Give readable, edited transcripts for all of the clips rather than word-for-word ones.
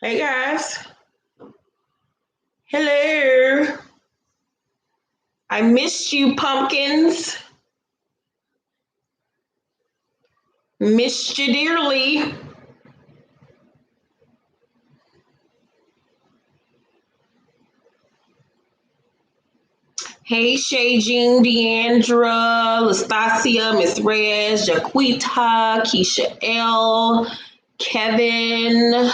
Hey guys. Hello. I missed you, pumpkins. Missed you dearly. Hey, Shay Jean, Deandra, Lastasia, Miss Rez, Jaquita, Keisha L, Kevin,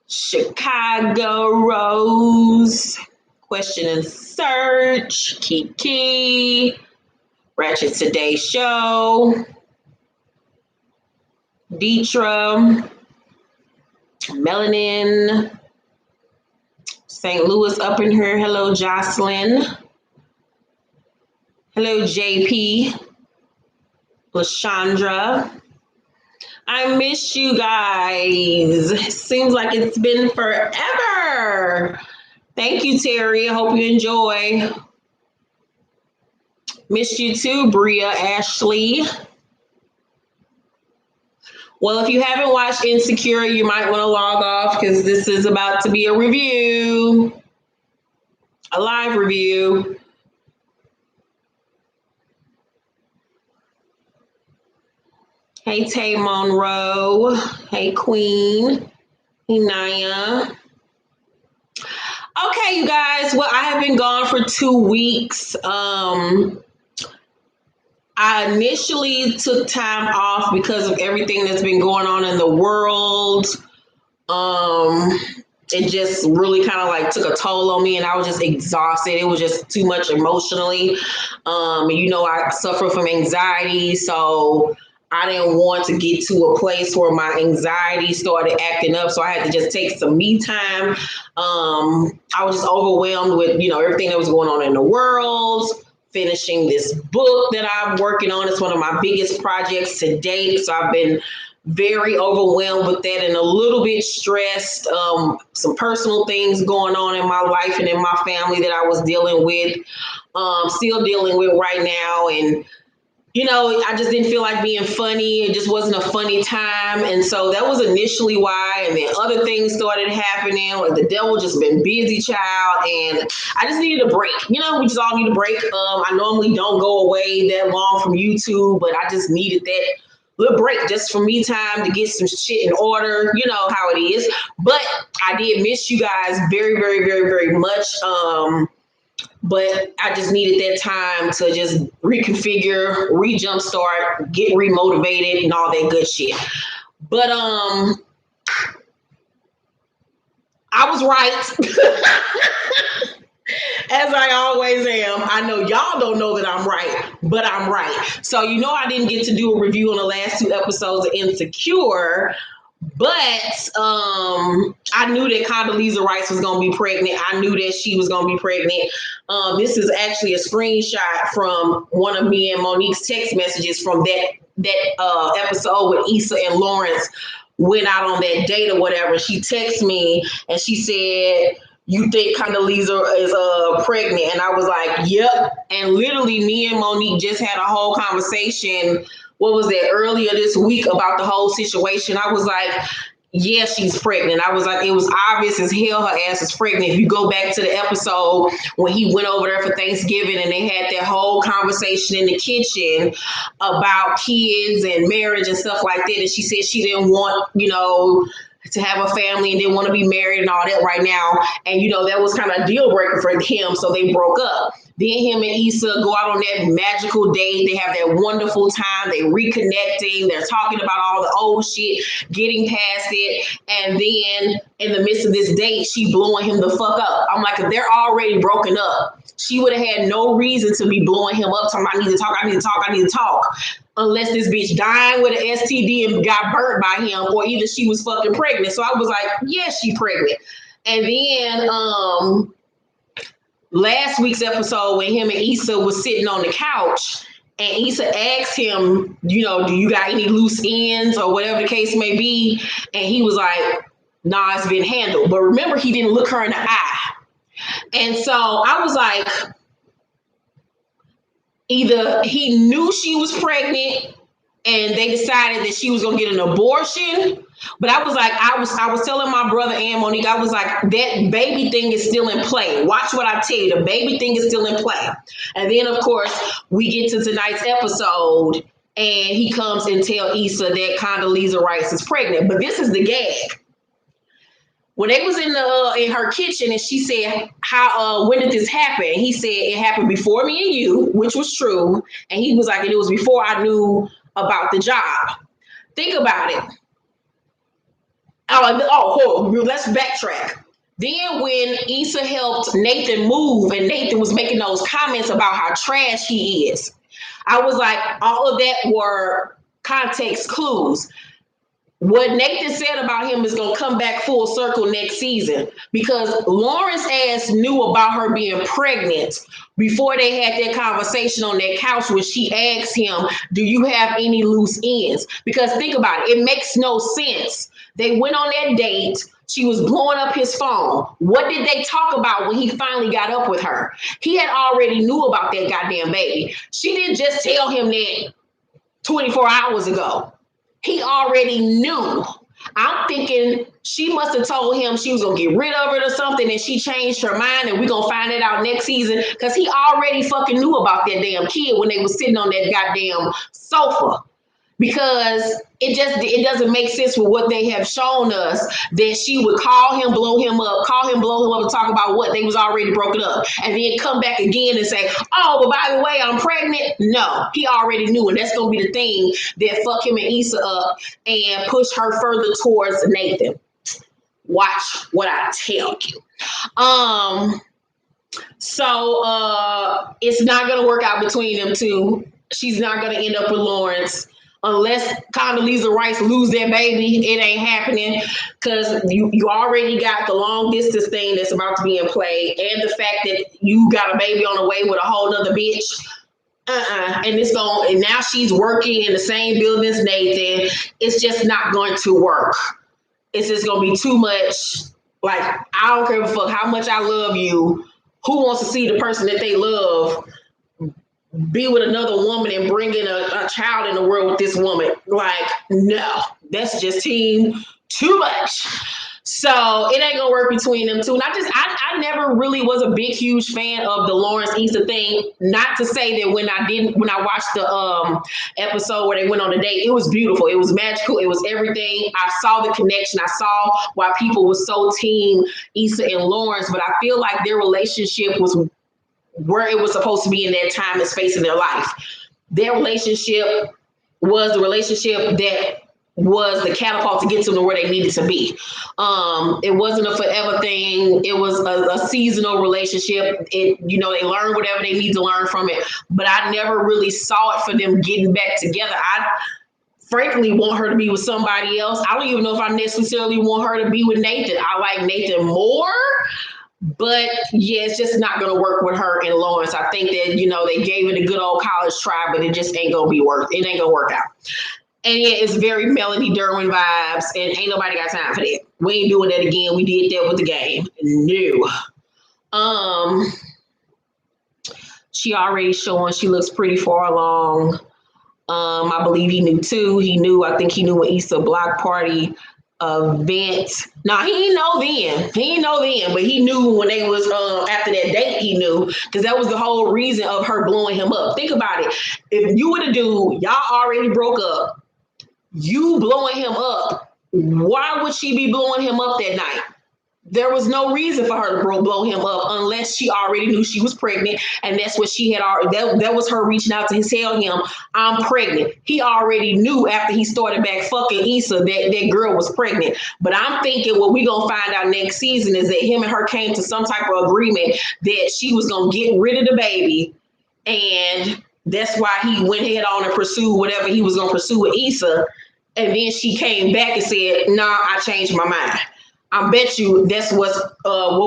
Chicago Rose, Question and Search, Kiki, Ratchet Today Show, Deetra, Melanin, St. Louis up in here. Hello, Jocelyn. Hello, JP. Lashandra. I miss you guys. Seems like it's been forever. Thank you, Terry. I hope you enjoy. Missed you too, Bria, Ashley. Well, if you haven't watched Insecure, you might want to log off because this is about to be a review, a live review. Hey, Tay Monroe. Hey, Queen. Hey, Naya. Okay, you guys. Well, I have been gone for 2 weeks. I initially took time off because of everything that's been going on in the world. Um, it just really kind of like took a toll on me, and I was just exhausted. It was just too much emotionally. I suffer from anxiety, so I didn't want to get to a place where my anxiety started acting up. So I had to just take some me time. I was just overwhelmed with, everything that was going on in the world. Finishing this book that I'm working on. It's one of my biggest projects to date. So I've been very overwhelmed with that and a little bit stressed. Some personal things going on in my life and in my family that I was dealing with, still dealing with right now. And I just didn't feel like being funny. It just wasn't a funny time. And so that was initially why. And then other things started happening. Like the devil just been busy, child. And I just needed a break. We just all need a break. I normally don't go away that long from YouTube, but I just needed that little break just for me time to get some shit in order. You know how it is. But I did miss you guys very, very, very, very much. But I just needed that time to just reconfigure, re-jumpstart, get remotivated and all that good shit. But I was right. As I always am. I know y'all don't know that I'm right, but I'm right. So I didn't get to do a review on the last 2 episodes of Insecure. But I knew that Condoleezza Rice was going to be pregnant. I knew that she was going to be pregnant. This is actually a screenshot from one of me and Monique's text messages from that episode with Issa and Lawrence went out on that date or whatever. She texted me and she said, "You think Condoleezza is pregnant?" And I was like, "Yep." And literally me and Monique just had a whole conversation, what was that, earlier this week about the whole situation. I was like, yeah, she's pregnant. I was like, it was obvious as hell her ass is pregnant. If you go back to the episode when he went over there for Thanksgiving and they had that whole conversation in the kitchen about kids and marriage and stuff like that. And she said she didn't want, to have a family and didn't want to be married and all that right now. And, that was kind of a deal breaker for him. So they broke up. Then him and Issa go out on that magical date. They have that wonderful time. They reconnecting. They're talking about all the old shit, getting past it. And then in the midst of this date, she blowing him the fuck up. I'm like, if they're already broken up, she would have had no reason to be blowing him up. Talking, I need to talk, I need to talk, I need to talk. Unless this bitch dying with an STD and got burnt by him, or either she was fucking pregnant. So I was like, yeah, she pregnant. And then last week's episode when him and Issa was sitting on the couch and Issa asked him, do you got any loose ends or whatever the case may be? And he was like, nah, it's been handled. But remember, he didn't look her in the eye. And so I was like, either he knew she was pregnant and they decided that she was gonna get an abortion. But I was like, I was telling my brother and Monique, I was like, that baby thing is still in play. Watch what I tell you, the baby thing is still in play. And then of course we get to tonight's episode, and he comes and tell Issa that Condoleezza Rice is pregnant. But this is the gag. When they was in her kitchen, and she said, "How? When did this happen?" He said it happened before me and you, which was true. And he was like, "And it was before I knew about the job." Think about it. Let's backtrack. Then when Issa helped Nathan move, and Nathan was making those comments about how trash he is, I was like, all of that were context clues. What Nathan said about him is going to come back full circle next season, because Lawrence ass knew about her being pregnant before they had that conversation on that couch where she asked him, "Do you have any loose ends?" Because think about it, it makes no sense. They went on that date. She was blowing up his phone. What did they talk about when he finally got up with her? He had already knew about that goddamn baby. She didn't just tell him that 24 hours ago. He already knew. I'm thinking she must have told him she was going to get rid of it or something, and she changed her mind, and we're going to find it out next season, because he already fucking knew about that damn kid when they were sitting on that goddamn sofa. Because it doesn't make sense with what they have shown us, that she would call him, blow him up, and talk about what they was already broken up, and then come back again and say, "Oh, but by the way, I'm pregnant." No, he already knew, and that's gonna be the thing that fuck him and Issa up and push her further towards Nathan. Watch what I tell you. So it's not gonna work out between them two. She's not gonna end up with Lawrence. Unless Condoleezza Rice lose that baby, it ain't happening, because you already got the long distance thing that's about to be in play, and the fact that you got a baby on the way with a whole nother bitch. And now she's working in the same building as Nathan. It's just not going to work. It's just gonna be too much. Like, I don't care a fuck how much I love you. Who wants to see the person that they love be with another woman and bring in a child in the world with this woman? Like, no, that's just too much. So it ain't gonna work between them two. And I never really was a big, huge fan of the Lawrence Issa thing. Not to say that when I watched the episode where they went on a date, it was beautiful, it was magical, it was everything. I saw the connection. I saw why people were so team Issa and Lawrence, but I feel like their relationship was where it was supposed to be in that time and space in their life. Their relationship was the relationship that was the catapult to get them to where they needed to be. It wasn't a forever thing. It was a seasonal relationship. They learned whatever they need to learn from it. But I never really saw it for them getting back together. I frankly want her to be with somebody else. I don't even know if I necessarily want her to be with Nathan. I like Nathan more. But yeah, it's just not going to work with her and Lawrence. I think that, they gave it a good old college try, but it just ain't going to ain't going to work out. And yeah, it's very Melanie Derwin vibes, and ain't nobody got time for that. We ain't doing that again. We did that with the game. No. She already showing she looks pretty far along. I believe he knew too. I think he knew when Issa block party event. No, he didn't know then, but he knew when they was after that date. He knew, because that was the whole reason of her blowing him up. Think about it. If you were the dude, y'all already broke up, you blowing him up, why would she be blowing him up that night? There was no reason for her to blow him up unless she already knew she was pregnant, and that's what she had already. That was her reaching out to tell him, "I'm pregnant." He already knew after he started back fucking Issa that girl was pregnant. But I'm thinking what we gonna find out next season is that him and her came to some type of agreement that she was gonna get rid of the baby, and that's why he went head on and pursued whatever he was gonna pursue with Issa. And then she came back and said, "Nah, I changed my mind." I bet you that's what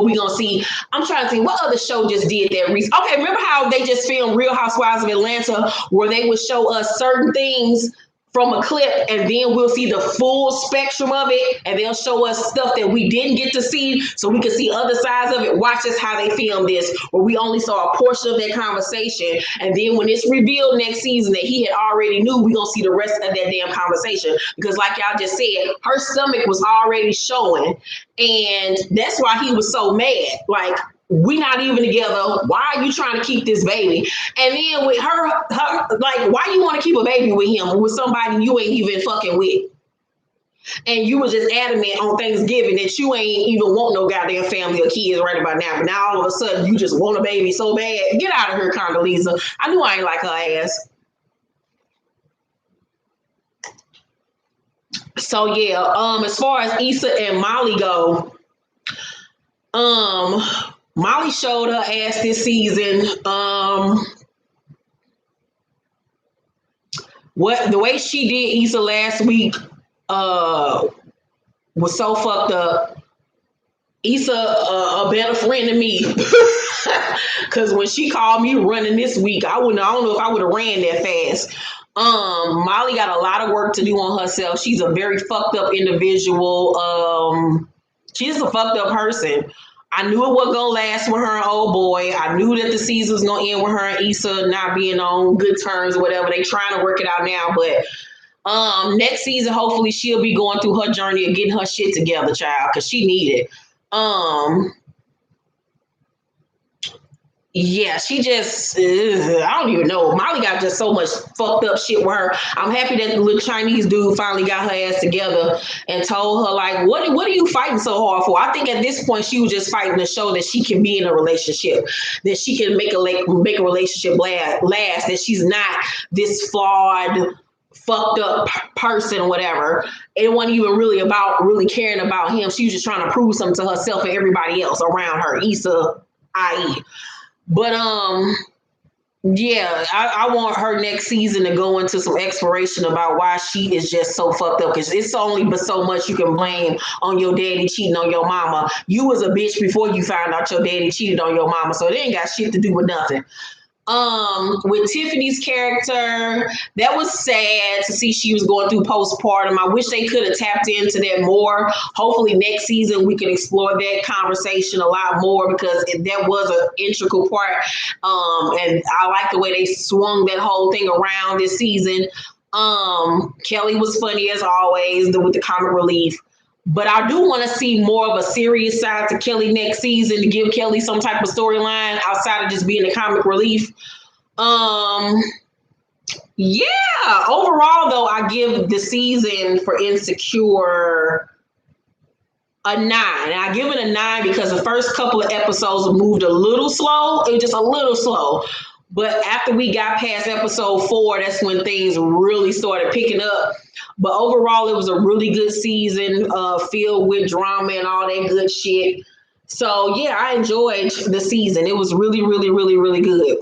we gonna see. I'm trying to think what other show just did that recently. Okay, remember how they just filmed Real Housewives of Atlanta, where they would show us certain things from a clip, and then we'll see the full spectrum of it, and they'll show us stuff that we didn't get to see so we can see other sides of it. Watch us how they filmed this, where we only saw a portion of that conversation, and then when it's revealed next season that he had already knew, we're gonna see the rest of that damn conversation, because like y'all just said, her stomach was already showing, and that's why he was so mad. Like, we not even together. Why are you trying to keep this baby? And then with her like, why you want to keep a baby with him, with somebody you ain't even fucking with? And you were just adamant on Thanksgiving that you ain't even want no goddamn family or kids right about now. But now all of a sudden you just want a baby so bad. Get out of here, Condoleezza. I knew I ain't like her ass. So yeah, as far as Issa and Molly go, Molly showed her ass this season. The way she did Issa last week was so fucked up. Issa a better friend than me, because when she called me running this week, I don't know if I would have ran that fast. Molly got a lot of work to do on herself. She's a very fucked up individual. She's a fucked up person. I knew it wasn't gonna last with her and old boy. I knew that the season was gonna end with her and Issa not being on good terms or whatever. They trying to work it out now, but next season, hopefully she'll be going through her journey of getting her shit together, child, because she need it. Yeah, she just, I don't even know. Molly got just so much fucked up shit with her. I'm happy that the little Chinese dude finally got her ass together and told her, like, what are you fighting so hard for? I think at this point she was just fighting to show that she can be in a relationship, that she can make a relationship last, that she's not this flawed, fucked up person or whatever. It wasn't even really about really caring about him. She was just trying to prove something to herself and everybody else around her, Issa, i.e. But yeah, I want her next season to go into some exploration about why she is just so fucked up, because it's only but so much you can blame on your daddy cheating on your mama. You was a bitch before you found out your daddy cheated on your mama, so they ain't got shit to do with nothing. With Tiffany's character, that was sad to see she was going through postpartum. I wish they could have tapped into that more. Hopefully next season we can explore that conversation a lot more, because that was an integral part. And I like the way they swung that whole thing around this season. Kelly was funny as always with the comic relief. But I do want to see more of a serious side to Kelly next season, to give Kelly some type of storyline outside of just being a comic relief. Yeah, overall though, I give the season for Insecure a 9. And I give it a 9 because the first couple of episodes moved a little slow. It was just a little slow. But after we got past episode 4, that's when things really started picking up. But overall, it was a really good season, filled with drama and all that good shit. So yeah, I enjoyed the season. It was really, really, really, really good.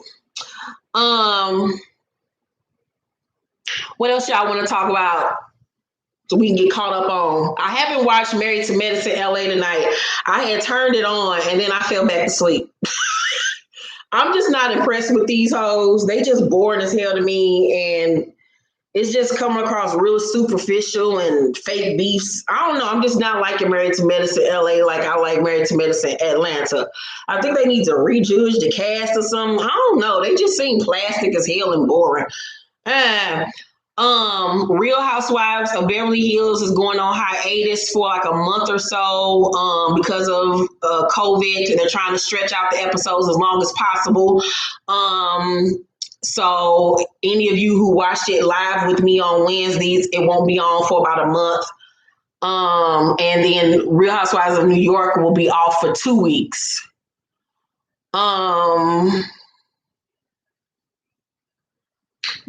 What else y'all want to talk about so we can get caught up on? I haven't watched Married to Medicine LA tonight. I had turned it on and then I fell back to sleep. I'm just not impressed with these hoes. They just boring as hell to me, and it's just coming across real superficial and fake beefs. I don't know. I'm just not liking Married to Medicine LA like I like Married to Medicine Atlanta. I think they need to rejudge the cast or something. I don't know. They just seem plastic as hell and boring. Real Housewives of Beverly Hills is going on hiatus for like a month or so because of COVID, and they're trying to stretch out the episodes as long as possible. So any of you who watched it live with me on Wednesdays, it won't be on for about a month. And then Real Housewives of New York will be off for 2 weeks.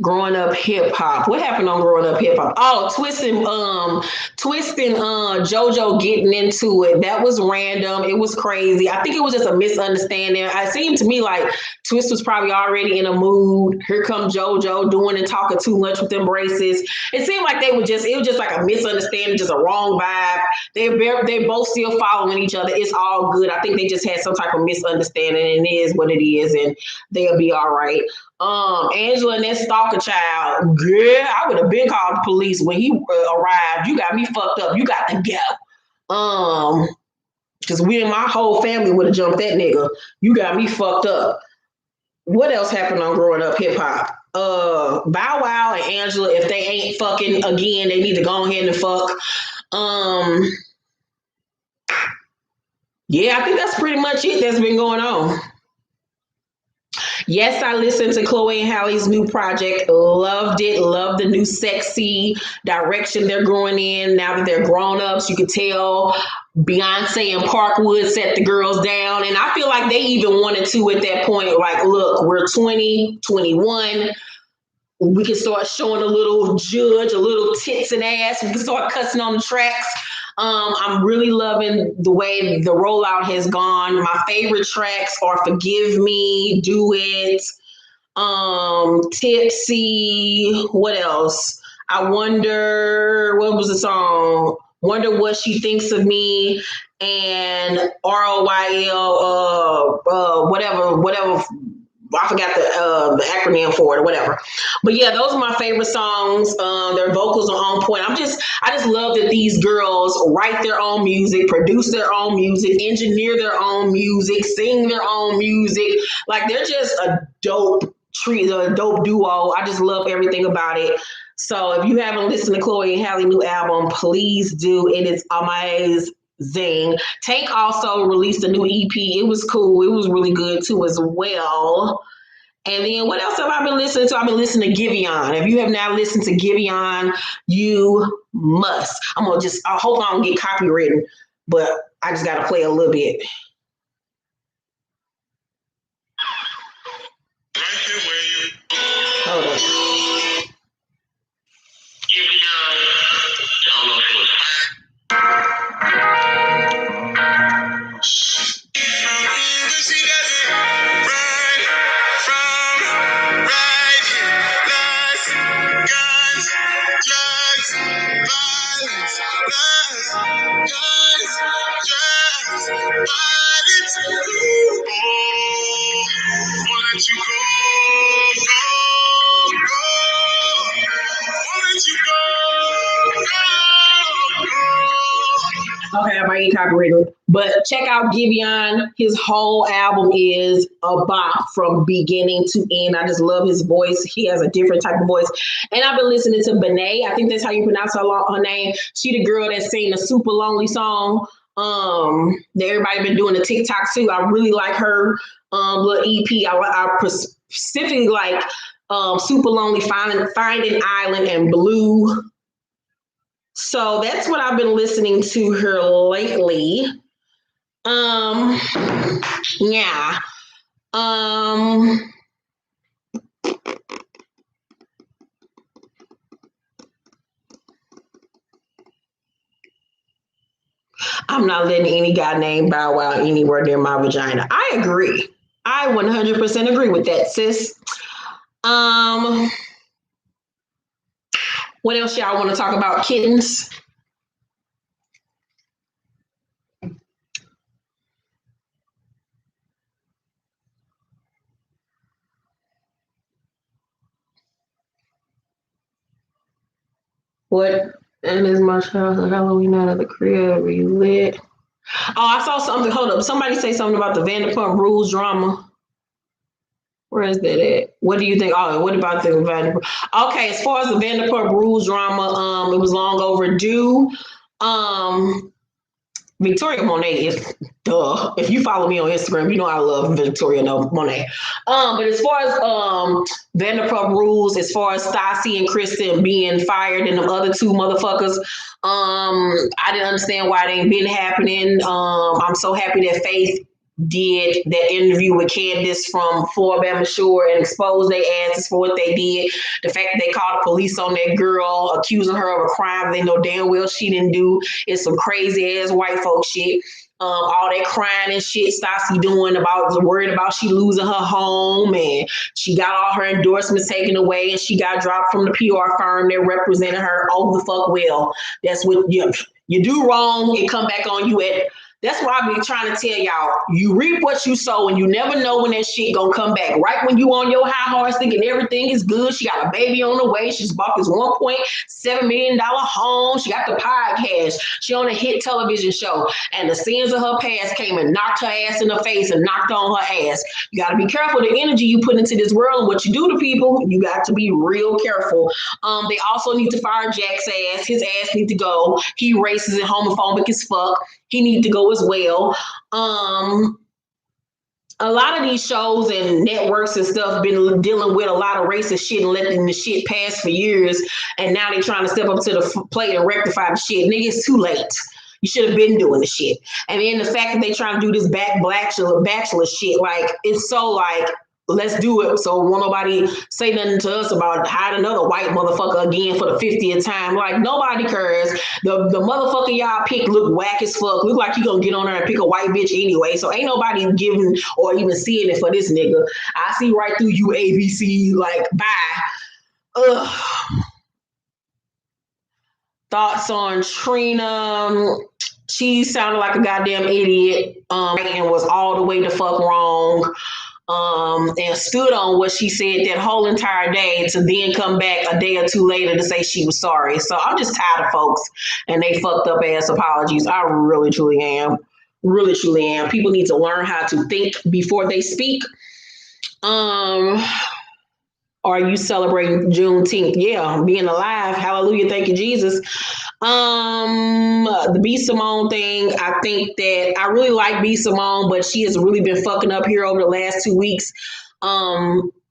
Growing Up Hip Hop. What happened on Growing Up Hip Hop? Oh, twisting JoJo getting into it. That was random. It was crazy. I think it was just a misunderstanding. It seemed to me like Twist was probably already in a mood. Here come JoJo doing and talking too much with them braces. It seemed like it was just like a misunderstanding, just a wrong vibe. They're both still following each other. It's all good. I think they just had some type of misunderstanding, and it is what it is, and they'll be all right. Angela and that stalker stalker child, girl, I would have been called the police when he arrived. You got me fucked up. You got to go. Because we and my whole family would have jumped that nigga. You got me fucked up. What else happened on Growing Up Hip Hop? Bow Wow and Angela, if they ain't fucking again, they need to go ahead and fuck. Yeah, I think that's pretty much it that's been going on. Yes, I listened to Chloe and Halle's new project. Loved it. Loved the new sexy direction they're going in. Now that they're grown ups, you could tell Beyonce and Parkwood set the girls down. And I feel like they even wanted to at that point. Like, look, we're 20, 21. We can start showing a little judge, a little tits and ass. We can start cussing on the tracks. I'm really loving the way the rollout has gone. My favorite tracks are Forgive Me, Do It, Tipsy, what else? I Wonder, what was the song? Wonder What She Thinks of Me, and ROYL, whatever. I forgot the acronym for it or whatever. But yeah, those are my favorite songs. Their vocals are on point. I just love that these girls write their own music, produce their own music, engineer their own music, sing their own music. Like, they're just a dope duo. I just love everything about it. So if you haven't listened to Chloe and Halle new album, please do. It is amazing. Tank also released a new EP. It was cool. It was really good too as well. And then what else have I been listening to? I've been listening to Giveon. If you have not listened to Giveon, you must. I hope I don't get copywritten, but I just got to play a little bit. Hold on. Giveon. I don't know if it was Okay, I might get copyrighted. But check out Giveon. His whole album is a bop from beginning to end. I just love his voice. He has a different type of voice. And I've been listening to Benet. I think that's how you pronounce her name. She the girl that sang the Super Lonely song. That everybody been doing the TikTok too. I really like her little EP. I specifically like Super Lonely, Finding Island, and Blue. So that's what I've been listening to her lately. Yeah. I'm not letting any guy named Bow Wow anywhere near my vagina. I agree. I 100% agree with that, sis. What else y'all want to talk about? Kittens? What? And as much house of Halloween night at the crib relit. Oh, I saw something. Hold up. Somebody say something about the Vanderpump Rules drama. Where is that at? What do you think? Oh, what about the Vanderpump? Okay, as far as the Vanderpump Rules drama, it was long overdue. Victoria Monet is duh. If you follow me on Instagram, you know I love Victoria Monet. But as far as Vanderpump Rules, as far as Stassi and Kristen being fired and the other two motherfuckers, I didn't understand why it ain't been happening. I'm so happy that Faith did that interview with Candace from Floribama Shore and exposed their asses for what they did. The fact that they called the police on that girl, accusing her of a crime they know damn well she didn't do, is some crazy ass white folk shit. All that crying and shit Stassi doing worried about she losing her home, and she got all her endorsements taken away, and she got dropped from the PR firm that represented her. Oh, the fuck well. That's what you do wrong, it come back on you at That's why I be trying to tell y'all, you reap what you sow and you never know when that shit gonna come back. Right when you on your high horse thinking everything is good, she got a baby on the way, she's bought this $1.7 million home, she got the podcast, she on a hit television show, and the sins of her past came and knocked her ass in the face and knocked on her ass. You gotta be careful the energy you put into this world and what you do to people. You got to be real careful. They also need to fire Jack's ass. His ass need to go. He racist and homophobic as fuck. He need to go as well. A lot of these shows and networks and stuff been dealing with a lot of racist shit and letting the shit pass for years, and now they trying to step up to the plate and rectify the shit. Nigga, it's too late. You should have been doing the shit. And then the fact that they trying to do this bachelor shit, like, it's so like, let's do it. So won't nobody say nothing to us about hiding another white motherfucker again for the 50th time. Like, nobody cares. The motherfucker y'all pick look whack as fuck. Look like you gonna get on there and pick a white bitch anyway. So ain't nobody giving or even seeing it for this nigga. I see right through you, ABC. Like, bye. Ugh. Thoughts on Trina? She sounded like a goddamn idiot, and was all the way the fuck wrong. And stood on what she said that whole entire day to then come back a day or two later to say she was sorry. So I'm just tired of folks and they fucked up ass apologies. I really, truly am. Really, truly am. People need to learn how to think before they speak. Are you celebrating Juneteenth? Yeah, being alive. Hallelujah. Thank you, Jesus. The B. Simone thing, I think that I really like B. Simone, but she has really been fucking up here over the last 2 weeks.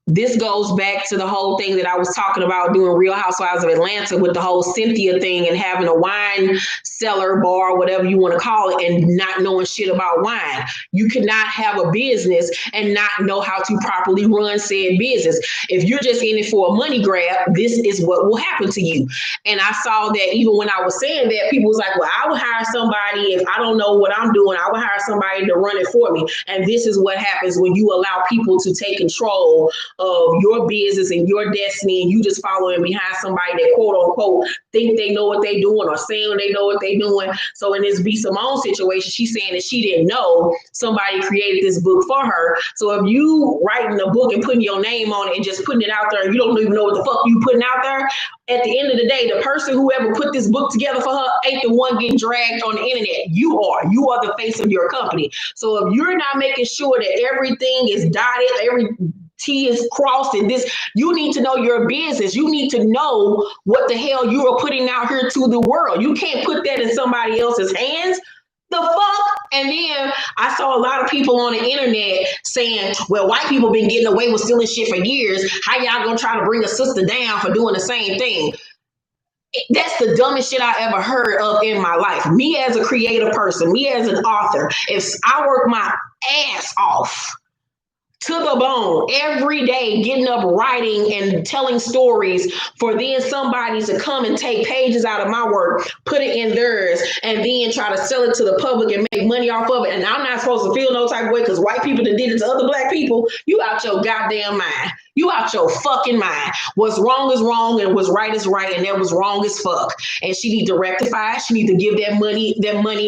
This goes back to the whole thing that I was talking about doing Real Housewives of Atlanta with the whole Cynthia thing and having a wine cellar bar, whatever you want to call it, and not knowing shit about wine. You cannot have a business and not know how to properly run said business. If you're just in it for a money grab, this is what will happen to you. And I saw that even when I was saying that, people was like, well, I would hire somebody if I don't know what I'm doing. I would hire somebody to run it for me. And this is what happens when you allow people to take control of your business and your destiny, and you just following behind somebody that quote unquote think they know what they doing or saying they know what they doing. So in this B. Simone situation, she's saying that she didn't know somebody created this book for her. So if you writing a book and putting your name on it and just putting it out there, and you don't even know what the fuck you putting out there, at the end of the day, the person who ever put this book together for her ain't the one getting dragged on the internet. You are the face of your company. So if you're not making sure that everything is dotted, every T is crossed, and this, you need to know your business. You need to know what the hell you are putting out here to the world. You can't put that in somebody else's hands. The fuck? And then I saw a lot of people on the internet saying, well, white people been getting away with stealing shit for years. How y'all gonna try to bring a sister down for doing the same thing? That's the dumbest shit I ever heard of in my life. Me as a creative person, me as an author, if I work my ass off to the bone every day, getting up, writing and telling stories, for then somebody to come and take pages out of my work, put it in theirs, and then try to sell it to the public and make money off of it. And I'm not supposed to feel no type of way because white people that did it to other black people. You out your goddamn mind. You out your fucking mind. What's wrong is wrong and what's right is right, and that was wrong as fuck. And she need to rectify. She need to give that money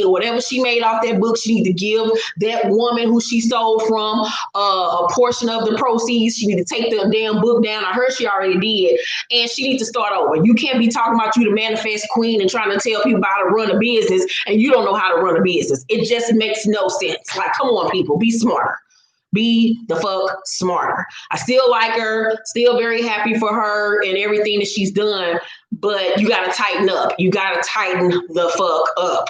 or whatever she made off that book. She need to give that woman who she stole from a portion of the proceeds. She need to take the damn book down. I heard she already did. And she need to start over. You can't be talking about you the manifest queen and trying to tell people how to run a business and you don't know how to run a business. It just makes no sense. Like, come on, people, be smarter. Be the fuck smarter. I still like her, still very happy for her and everything that she's done, but you gotta tighten up. You gotta tighten the fuck up.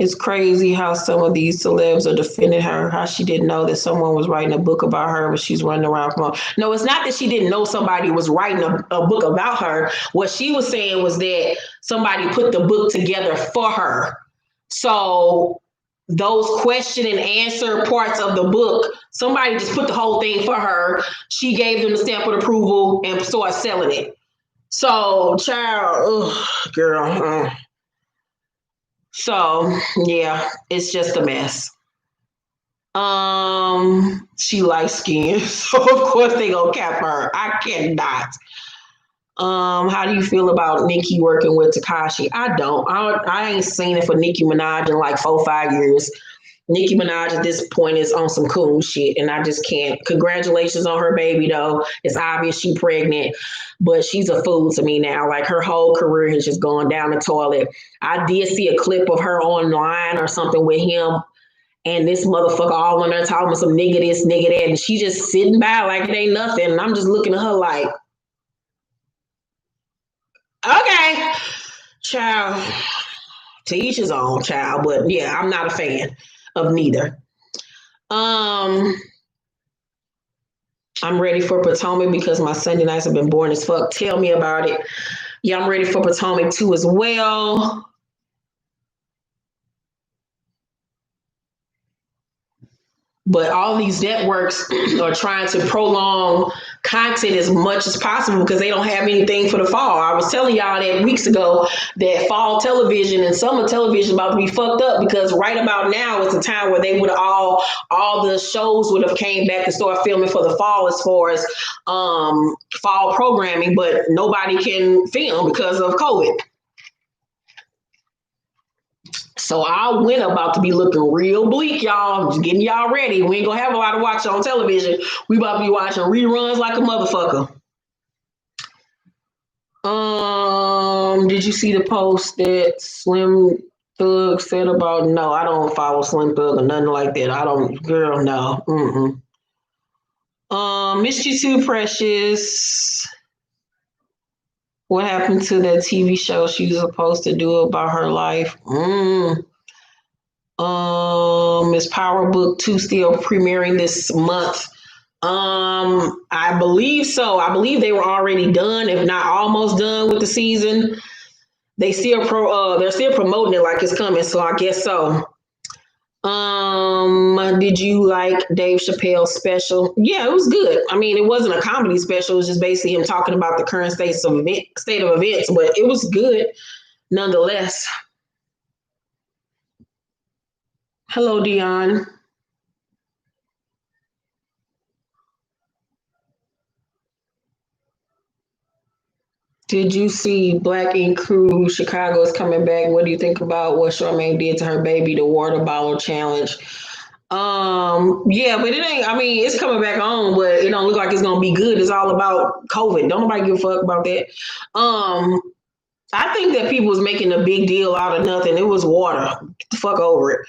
It's crazy how some of these celebs are defending her, how she didn't know that someone was writing a book about her, but she's running around from her. No, it's not that she didn't know somebody was writing a book about her. What she was saying was that somebody put the book together for her. So those question and answer parts of the book, somebody just put the whole thing for her. She gave them the stamp of approval and started selling it. So, child, girl. So yeah, it's just a mess. She light skinned, so of course they gonna cap her. I cannot. How do you feel about Nicki working with Tekashi? I don't. I ain't seen it for Nicki Minaj in like 4 or 5 years. Nicki Minaj at this point is on some cool shit, and I just can't. Congratulations on her baby, though. It's obvious she's pregnant, but she's a fool to me now. Like her whole career has just gone down the toilet. I did see a clip of her online or something with him, and this motherfucker all on there talking about some nigga this, nigga that, and she just sitting by like it ain't nothing. And I'm just looking at her like, okay, child, to each his own, child. But yeah, I'm not a fan of neither. I'm ready for Potomac because my Sunday nights have been boring as fuck. Tell me about it. Yeah, I'm ready for Potomac too as well. But all these networks are trying to prolong content as much as possible because they don't have anything for the fall. I was telling y'all that weeks ago that fall television and summer television about to be fucked up because right about now is the time where they would all the shows would have came back and start filming for the fall as far as fall programming, but nobody can film because of COVID. So our winter about to be looking real bleak, y'all. I'm just getting y'all ready. We ain't gonna have a lot of watch on television. We about to be watching reruns like a motherfucker. Did you see the post that Slim Thug said about? No, I don't follow Slim Thug or nothing like that. I don't, girl, no. Missed you too, Precious. What happened to that TV show she was supposed to do about her life? Is Power Book 2 still premiering this month? I believe so. I believe they were already done, if not almost done with the season. They're still promoting it like it's coming, so I guess so. Did you like Dave Chappelle's special? Yeah, it was good. I mean, it wasn't a comedy special. It was just basically him talking about the current state of events, but it was good nonetheless. Hello, Dion. Did you see Black Ink Crew Chicago is coming back? What do you think about what Charmaine did to her baby, the water bottle challenge? Yeah, but it ain't, I mean, it's coming back on, but it don't look like it's gonna be good. It's all about COVID. Don't nobody give a fuck about that. I think that people was making a big deal out of nothing. It was water. Get the fuck over it.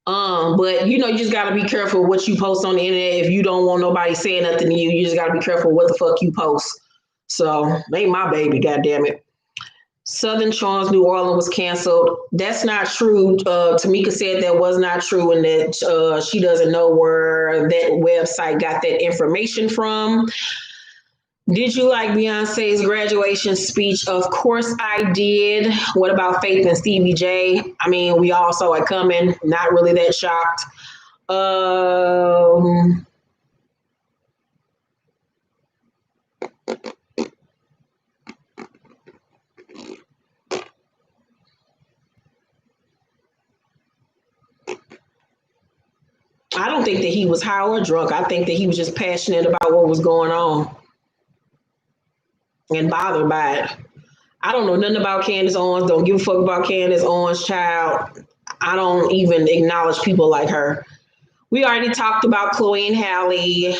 But you know, you just gotta be careful what you post on the internet. If you don't want nobody saying nothing to you, you just gotta be careful what the fuck you post. So they ain't my baby, goddammit. Southern Charms New Orleans was canceled. That's not true. Tamika said that was not true and that she doesn't know where that website got that information from. Did you like Beyonce's graduation speech? Of course I did. What about Faith and Stevie J? I mean, we all saw it coming. Not really that shocked. I don't think that he was high or drunk. I think that he was just passionate about what was going on and bothered by it. I don't know nothing about Candace Owens. Don't give a fuck about Candace Owens, child. I don't even acknowledge people like her. We already talked about Chloe and Halle.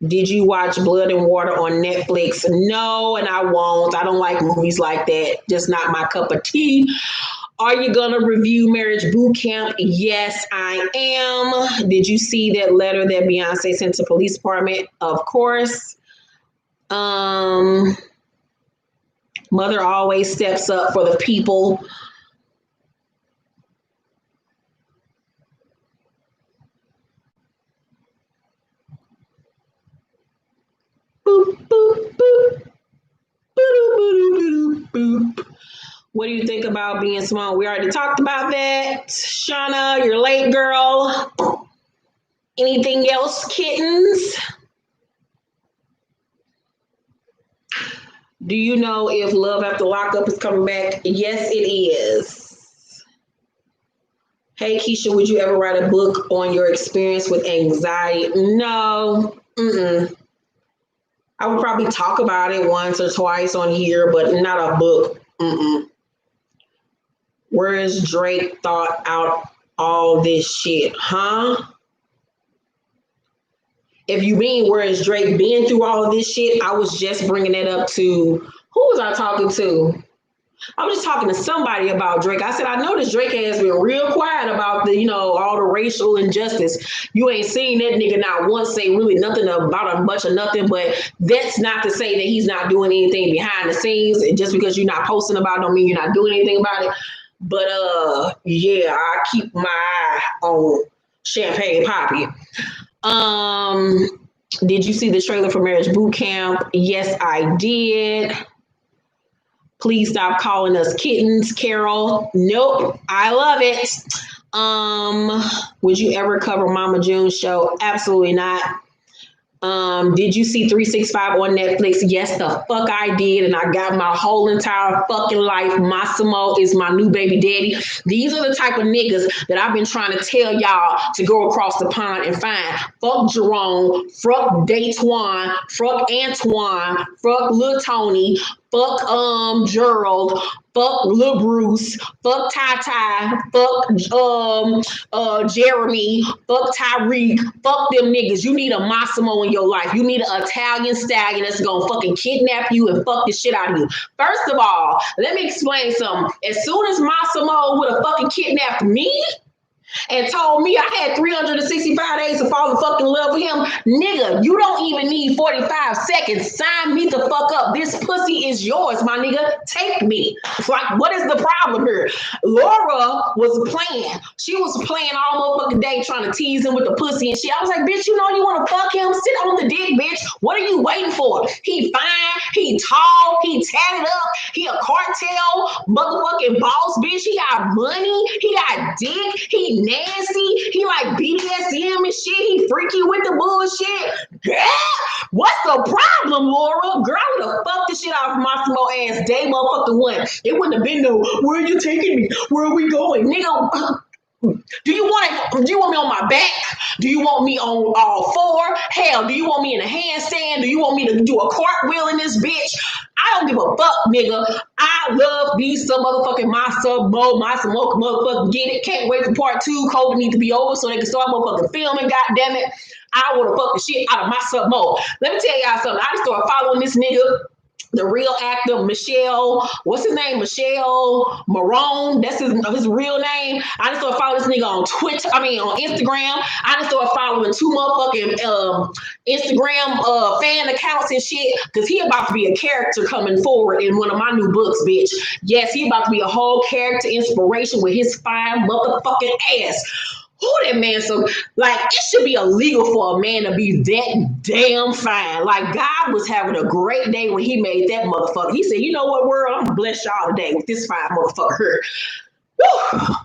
Did you watch Blood and Water on Netflix? No, and I won't. I don't like movies like that. Just not my cup of tea. Are you going to review Marriage Boot Camp? Yes, I am. Did you see that letter that Beyonce sent to police department? Of course. Mother always steps up for the people. Boop, boop, boop. Boop, boop, boop, boop. What do you think about being small? We already talked about that. Shauna, you're late, girl. Anything else, kittens? Do you know if Love After Lockup is coming back? Yes, it is. Hey Keisha, would you ever write a book on your experience with anxiety? No. Mm-mm. I would probably talk about it once or twice on here, but not a book. Mm-mm. Where is Drake thought out all this shit? Huh? If you mean where is Drake been through all of this shit, I was just bringing it up to, who was I talking to? I was just talking to somebody about Drake. I said, I noticed Drake has been real quiet about all the racial injustice. You ain't seen that nigga not once say really nothing about a bunch of nothing, but that's not to say that he's not doing anything behind the scenes. And just because you're not posting about it don't mean you're not doing anything about it. But yeah, I keep my eye on Champagne Poppy. Did you see the trailer for Marriage Boot Camp? Yes, I did. Please stop calling us kittens, Carol. Nope, I love it. Would you ever cover Mama June's show? Absolutely not. Did you see 365 on Netflix? Yes, the fuck I did. And I got my whole entire fucking life. Massimo is my new baby daddy. These are the type of niggas that I've been trying to tell y'all to go across the pond and find. Fuck Jerome, fuck Daytwan, fuck Antoine, fuck Lil Tony, fuck Gerald, fuck Lil Bruce, fuck Ty, fuck Jeremy, fuck Tyreek, fuck them niggas. You need a Massimo in your life. You need an Italian stallion that's gonna fucking kidnap you and fuck the shit out of you. First of all, let me explain something. As soon as Massimo would have fucking kidnapped me and told me I had 365 days to fall in fucking love with him, nigga, you don't even need 45 seconds. Sign me the fuck up. This pussy is yours, my nigga. Take me. It's like, what is the problem here? Laura was playing. She was playing all motherfucking day trying to tease him with the pussy and shit. I was like, bitch, you know you want to fuck him? Sit on the dick, bitch. What are you waiting for? He fine. He tall. He tatted up. He a cartel motherfucking boss, bitch. He got money. He got dick. He nasty. He like BDSM and shit. He freaky with the bullshit. Yeah. What's the problem, Laura? Girl, I would have fucked the shit out of Massimo ass day motherfucking one. It wouldn't have been no, where are you taking me? Where are we going? Nigga, do you want me on my back? Do you want me on all four? Hell, do you want me in a handstand? Do you want me to do a cartwheel in this bitch? I don't give a fuck, nigga. I love these some motherfucking my smoke, motherfucking get it. Can't wait for part 2. COVID needs to be over so they can start motherfucking filming, goddamn it. I want to fuck the shit out of my sub mode. Let me tell y'all something. I just started following this nigga, the real actor, Michelle, what's his name? Michelle Marone. That's his real name. I just started following this nigga on on Instagram. I just started following 2 motherfucking Instagram fan accounts and shit, because he about to be a character coming forward in one of my new books, bitch. Yes, he about to be a whole character inspiration with his fine motherfucking ass. Who that man? So, like, it should be illegal for a man to be that damn fine. Like, God was having a great day when he made that motherfucker. He said, you know what, world? I'm going to bless y'all today with this fine motherfucker. Woo!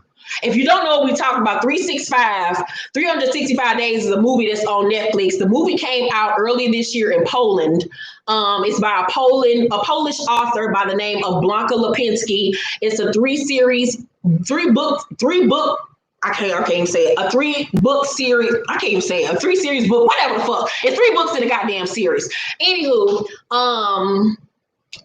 If you don't know what we talking about, 365 Days is a movie that's on Netflix. The movie came out earlier this year in Poland. It's by a Polish author by the name of Blanka Lipinski. It's a 3-book I can't even say it. A 3-book series. I can't even say it. A 3-series book. Whatever the fuck. It's 3 books in a goddamn series. Anywho,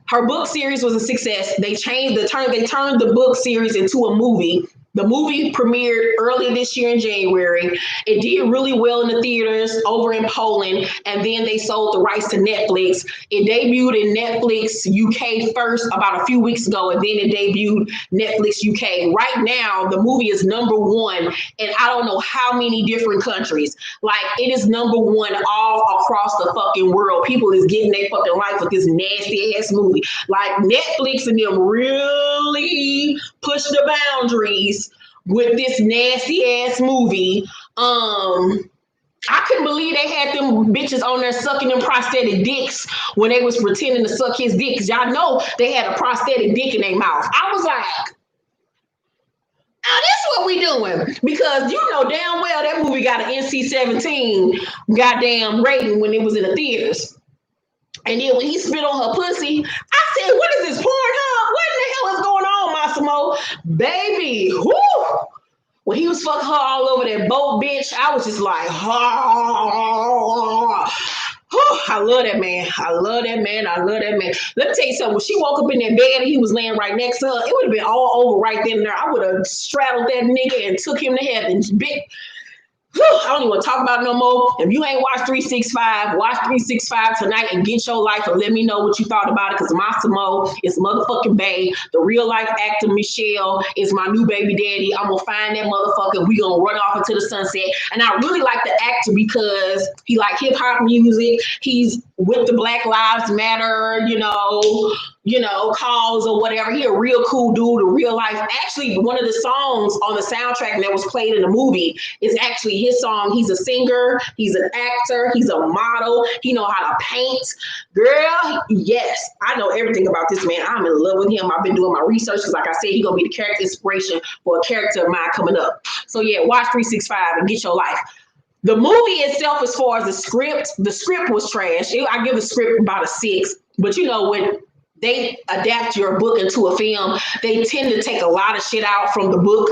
her book series was a success. They turned the book series into a movie. The movie premiered earlier this year in January. It did really well in the theaters over in Poland, and then they sold the rights to Netflix. It debuted in Netflix UK first about a few weeks ago, and then it debuted Netflix UK. Right now, the movie is #1 in I don't know how many different countries. Like, it is #1 all across the fucking world. People is getting their fucking life with this nasty ass movie. Like, Netflix and them really push the boundaries with this nasty ass movie. I couldn't believe they had them bitches on there sucking them prosthetic dicks when they was pretending to suck his dick. Cause y'all know they had a prosthetic dick in their mouth. I was like, oh, this what we doing. Because you know damn well that movie got an NC-17 goddamn rating when it was in the theaters. And then when he spit on her pussy, I said, what is this, Pornhub? What in the hell is going on, Massimo? Baby, whoo! when he was fucking her all over that boat, bitch, I was just like, oh, I love that man. I love that man. I love that man. Let me tell you something. When she woke up in that bed and he was laying right next to her, it would have been all over right then and there. I would have straddled that nigga and took him to heaven. Big. I don't even want to talk about it no more. If you ain't watched 365, watch 365 tonight and get your life and let me know what you thought about it. Because Massimo is motherfucking bae. The real life actor Michelle is my new baby daddy. I'm going to find that motherfucker. We going to run off into the sunset. And I really like the actor because he like hip hop music. He's with the Black Lives Matter, cause or whatever. He a real cool dude, a real life. Actually, one of the songs on the soundtrack that was played in the movie is actually his song. He's a singer, he's an actor, he's a model, he know how to paint. Girl, yes, I know everything about this man. I'm in love with him. I've been doing my research because like I said, he's gonna be the character inspiration for a character of mine coming up. So yeah, watch 365 and get your life. The movie itself, as far as the script was trash. I give the script about a 6, but when they adapt your book into a film, they tend to take a lot of shit out from the book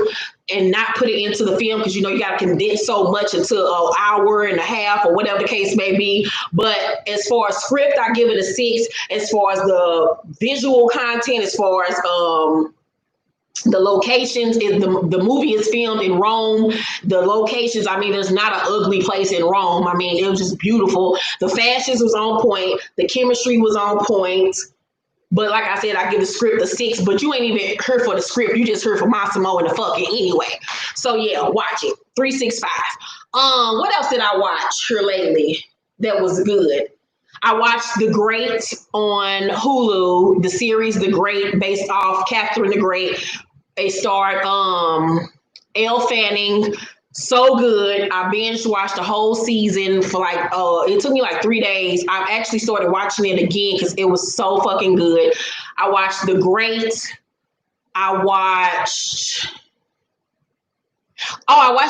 and not put it into the film because you got to condense so much into an hour and a half or whatever the case may be. But as far as script, I give it a 6. As far as the visual content, as far as the locations, the movie is filmed in Rome. The locations, there's not an ugly place in Rome. It was just beautiful. The fashions was on point. The chemistry was on point. But like I said, I give the script a 6, but you ain't even heard for the script. You just heard for Massimo and the fucking anyway. So yeah, watch it. 365. What else did I watch here lately that was good? I watched The Great on Hulu, the series The Great, based off Catherine the Great. It starred Elle Fanning. So good. I binge watched the whole season for it took me 3 days. I actually started watching it again because it was so fucking good. I watched The Great. I watched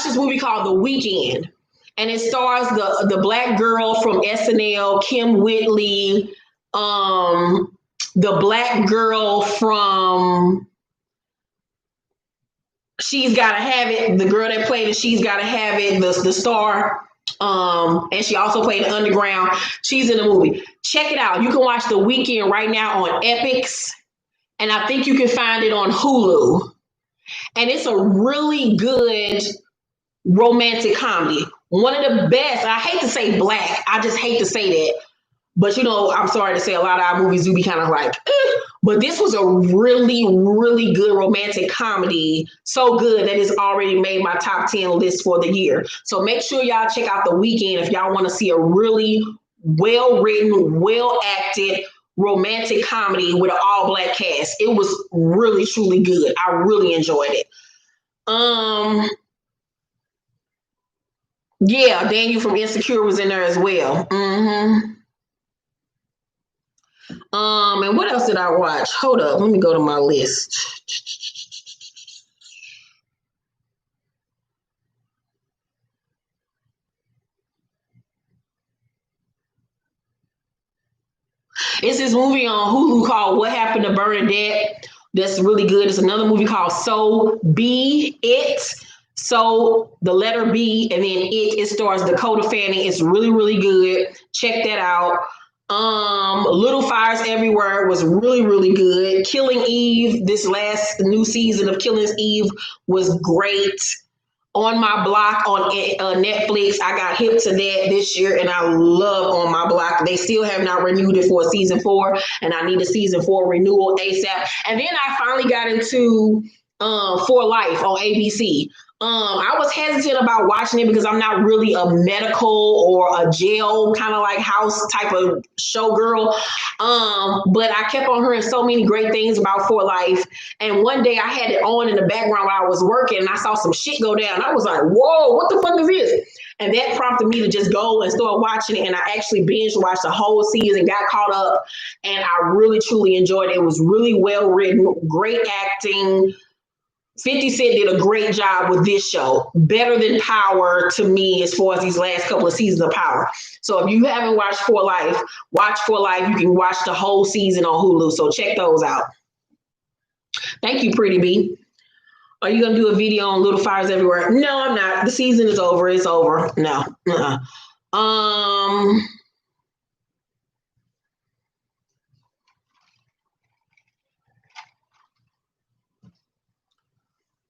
this movie called The Weekend. And it stars the black girl from SNL, Kim Whitley, the black girl from She's Gotta Have It, the girl that played it, She's Gotta Have It, the star. And she also played Underground. She's in the movie. Check it out. You can watch The Weekend right now on Epix, and I think you can find it on Hulu. And it's a really good romantic comedy. One of the best. I hate to say black. I just hate to say that. But I'm sorry to say a lot of our movies do be kind of but this was a really, really good romantic comedy. So good that it's already made my top 10 list for the year. So make sure y'all check out The Weekend if y'all want to see a really well-written, well-acted romantic comedy with an all-black cast. It was really, truly good. I really enjoyed it. Yeah, Daniel from Insecure was in there as well. And what else did I watch? Hold up, let me go to my list. It's this movie on Hulu called What Happened to Bernadette. That's really good. It's another movie called So Be It. So the letter B and then it stars Dakota Fanning. It's really, really good. Check that out. Little Fires Everywhere was really, really good. Killing Eve, this last new season of Killing Eve was great. On My Block on Netflix, I got hip to that this year, and I love On My Block. They still have not renewed it for season 4, and I need a season 4 renewal ASAP. And then I finally got into For Life on ABC. I was hesitant about watching it because I'm not really a medical or a jail kind of house type of showgirl. But I kept on hearing so many great things about For Life. And one day I had it on in the background while I was working and I saw some shit go down. I was like, whoa, what the fuck is this? And that prompted me to just go and start watching it. And I actually binge watched the whole season, got caught up, and I really, truly enjoyed it. It was really well written, great acting. 50 Cent did a great job with this show. Better than Power to me as far as these last couple of seasons of Power. So if you haven't watched For Life, watch For Life. You can watch the whole season on Hulu. So check those out. Thank you, Pretty B. Are you gonna do a video on Little Fires Everywhere? No, I'm not. The season is over. It's over. No.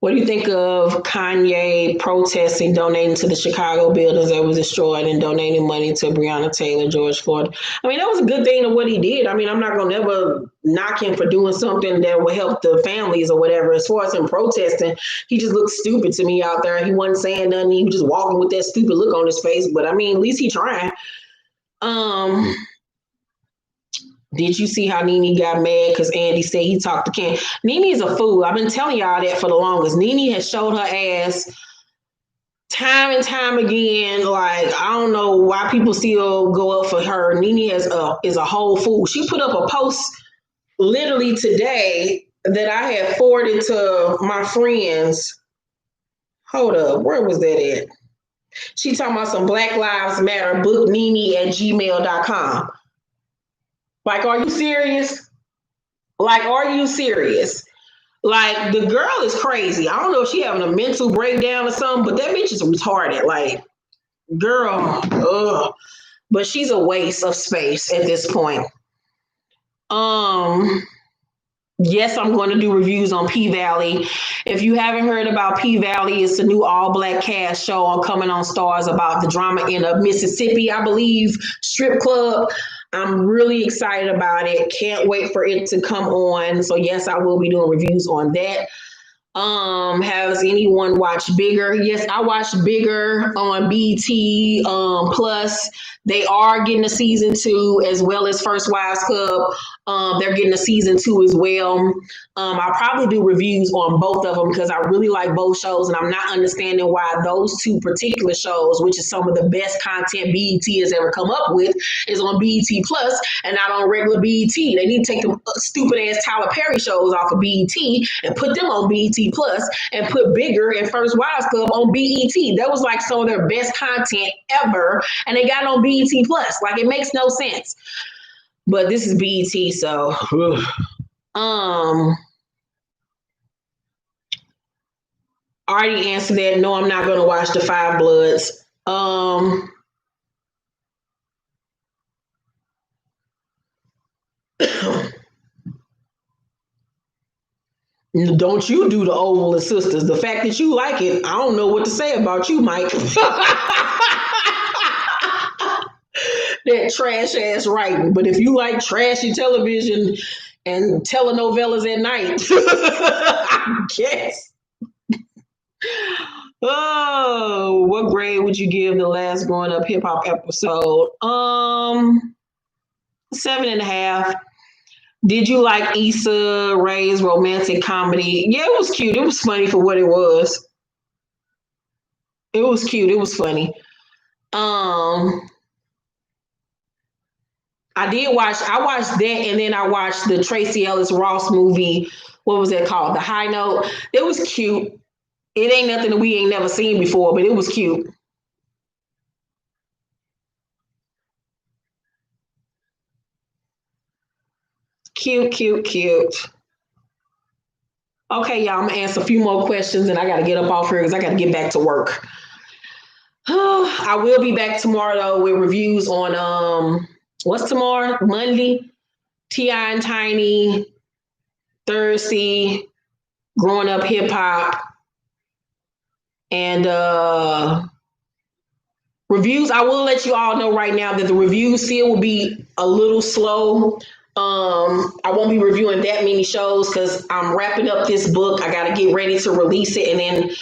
What do you think of Kanye protesting, donating to the Chicago buildings that was destroyed and donating money to Breonna Taylor, George Floyd? I mean, that was a good thing of what he did. I mean, I'm not going to ever knock him for doing something that will help the families or whatever. As far as him protesting, he just looked stupid to me out there. He wasn't saying nothing. He was just walking with that stupid look on his face. But I mean, at least he trying. Did you see how Nene got mad because Andy said he talked to Ken? Nene is a fool. I've been telling y'all that for the longest. Nene has showed her ass time and time again. Like, I don't know why people still go up for her. Nene is a whole fool. She put up a post literally today that I had forwarded to my friends. Hold up, where was that at? She talking about some Black Lives Matter, book Nene at gmail.com. Like, are you serious? Like, are you serious? Like, the girl is crazy. I don't know if she having a mental breakdown or something, but that bitch is retarded. Like, girl, ugh. But she's a waste of space at this point. Yes, I'm going to do reviews on P-Valley. If you haven't heard about P-Valley, it's a new all-black cast show coming on Stars about the drama in a Mississippi, I believe, strip club. I'm really excited about it. Can't wait for it to come on. So yes, I will be doing reviews on that. Has anyone watched Bigger? Yes, I watched Bigger on BT Plus. They are getting a season 2 as well as First Wives Club. They're getting a season 2 as well. I'll probably do reviews on both of them because I really like both shows, and I'm not understanding why those two particular shows, which is some of the best content BET has ever come up with, is on BET Plus and not on regular BET. They need to take the stupid ass Tyler Perry shows off of BET and put them on BET Plus and put Bigger and First Wives Club on BET. That was like some of their best content ever, and they got it on BET Plus. Like, it makes no sense. But this is BET, so already answered that. No, I'm not gonna watch the Five Bloods. Don't you do the Oval and Sisters. The fact that you like it, I don't know what to say about you, Mike. That trash ass writing. But if you like trashy television and telenovelas at night, I guess. Oh, what grade would you give the last Growing Up Hip Hop episode? 7.5. Did you like Issa Rae's romantic comedy? Yeah, it was cute. It was funny for what it was. It was cute. It was funny. I watched that, and then I watched the Tracy Ellis Ross movie. What was that called? The High Note. It was cute. It ain't nothing that we ain't never seen before, but it was cute. Cute, cute, cute. Okay, y'all, I'm gonna answer a few more questions and I gotta get up off here because I gotta get back to work. I will be back tomorrow though with reviews on what's tomorrow? Monday, T.I. and Tiny, Thursday, Growing Up Hip Hop, and reviews. I will let you all know right now that the reviews still will be a little slow. I won't be reviewing that many shows because I'm wrapping up this book. I got to get ready to release it, and then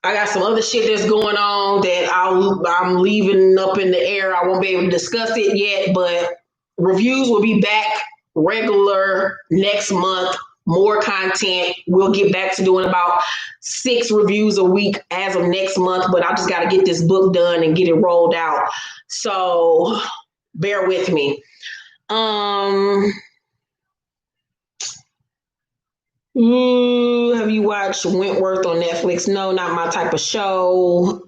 I got some other shit that's going on that I'm leaving up in the air. I won't be able to discuss it yet, but reviews will be back regular next month. More content. We'll get back to doing about 6 reviews a week as of next month, but I just got to get this book done and get it rolled out. So bear with me. Ooh, have you watched Wentworth on Netflix? No, not my type of show.